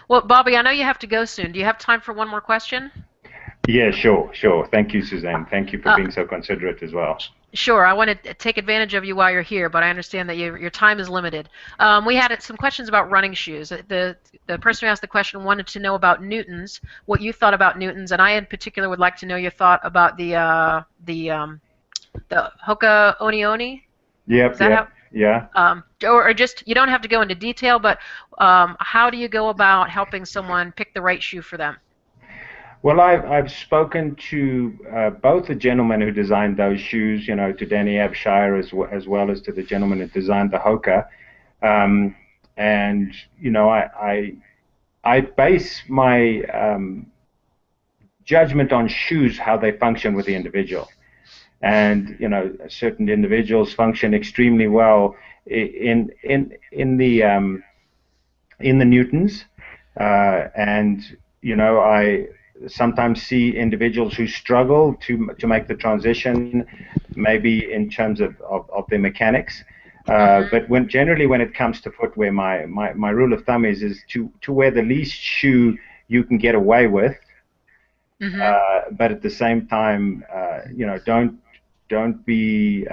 Well, Bobby, I know you have to go soon. Do you have time for one more question? Yeah, sure, sure. Thank you, Suzanne. Thank you for Uh, being so considerate as well. Sure, I want to take advantage of you while you're here, but I understand that your time is limited. We had some questions about running shoes. The person who asked the question wanted to know about Newtons, what you thought about Newtons, and I in particular would like to know your thought about the Hoka Oni Oni. Is Yep, that how? yep, yeah. Or just you don't have to go into detail, but how do you go about helping someone pick the right shoe for them? Well, I've spoken to both the gentleman who designed those shoes, to Danny Abshire as well as to the gentleman who designed the Hoka. Um, and I base my judgment on shoes, how they function with the individual. And certain individuals function extremely well in the Newtons, and I sometimes see individuals who struggle to make the transition, maybe in terms of their mechanics. Mm-hmm. But generally when it comes to footwear, my rule of thumb is to wear the least shoe you can get away with, Mm-hmm. but at the same time, don't be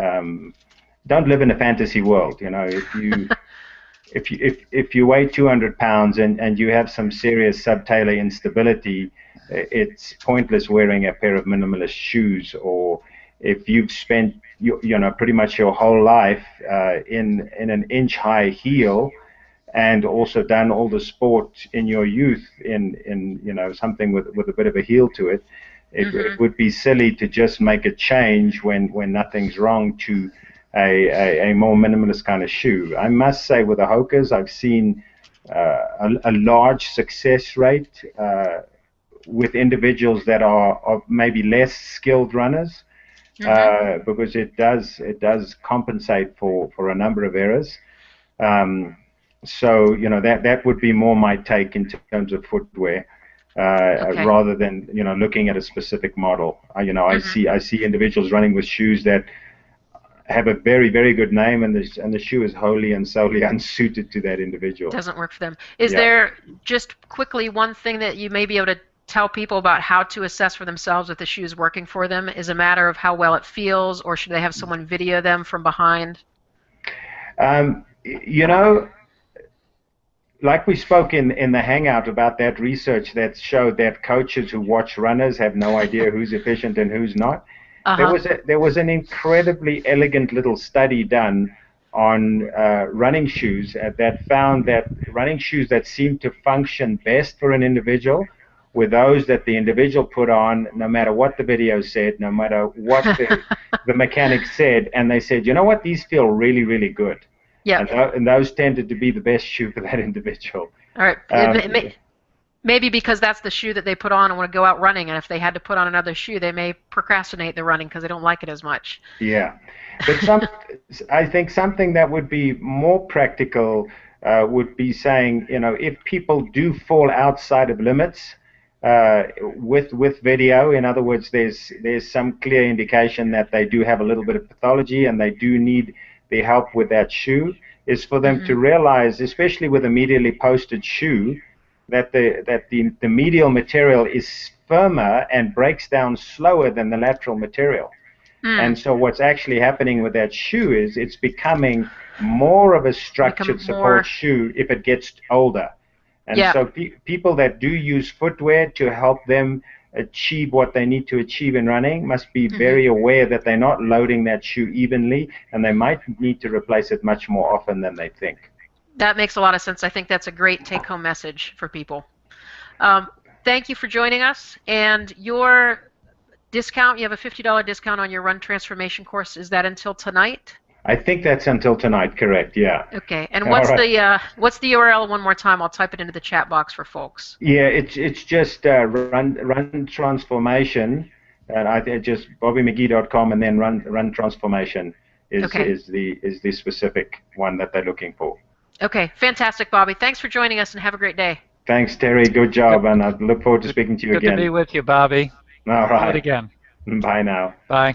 don't live in a fantasy world. If you weigh 200 pounds and you have some serious subtalar instability, it's pointless wearing a pair of minimalist shoes. Or if you've spent pretty much your whole life in an inch high heel, and also done all the sport in your youth in something with a bit of a heel to it, it Mm-hmm. would be silly to just make a change when nothing's wrong to a more minimalist kind of shoe. I must say, with the Hokas, I've seen a large success rate with individuals that are maybe less skilled runners, Mm-hmm. because it does compensate for a number of errors. So that would be more my take in terms of footwear, Okay. rather than looking at a specific model. I Mm-hmm. see individuals running with shoes that have a very, very good name, and the shoe is wholly and solely unsuited to that individual. Doesn't work for them. Is Yeah. there just quickly one thing that you may be able to tell people about how to assess for themselves if the shoe is working for them? Is a matter of how well it feels, or should they have someone video them from behind? You know, like we spoke in the hangout about that research that showed that coaches who watch runners have no idea who's efficient and who's not. Uh-huh. There was an incredibly elegant little study done on running shoes that found that running shoes that seemed to function best for an individual were those that the individual put on, no matter what the video said, no matter what the mechanic said, and they said, you know what, these feel really, really good. Yep. And those tended to be the best shoe for that individual. All right. Um, Maybe because that's the shoe that they put on and want to go out running, and if they had to put on another shoe, they may procrastinate the running because they don't like it as much. yeah, but I think something that would be more practical would be saying, if people do fall outside of limits with video, in other words, there's some clear indication that they do have a little bit of pathology and they do need the help with that shoe, is for them Mm-hmm. to realize, especially with a medially posted shoe, that the medial material is firmer and breaks down slower than the lateral material. Mm. And so what's actually happening with that shoe is it's becoming more of a structured Become support more. shoe if it gets older. And Yeah. so people that do use footwear to help them achieve what they need to achieve in running must be Mm-hmm. very aware that they're not loading that shoe evenly, and they might need to replace it much more often than they think. That makes a lot of sense. I think that's a great take-home message for people. Um, Thank you for joining us. And your discount, you have a $50 discount on your Run Transformation course. Is that until tonight? I think that's until tonight, correct? Yeah. Okay. And All right. what's the URL one more time? I'll type it into the chat box for folks. Yeah, it's just run transformation, and I think just bobbymcgee.com, and then run transformation Okay. is the specific one that they're looking for. Okay. Fantastic, Bobby. Thanks for joining us and have a great day. Thanks, Terry. Good Good, job, and I look forward to speaking to you good to be again. with you, Bobby. All Do it right. again. Bye now. Bye.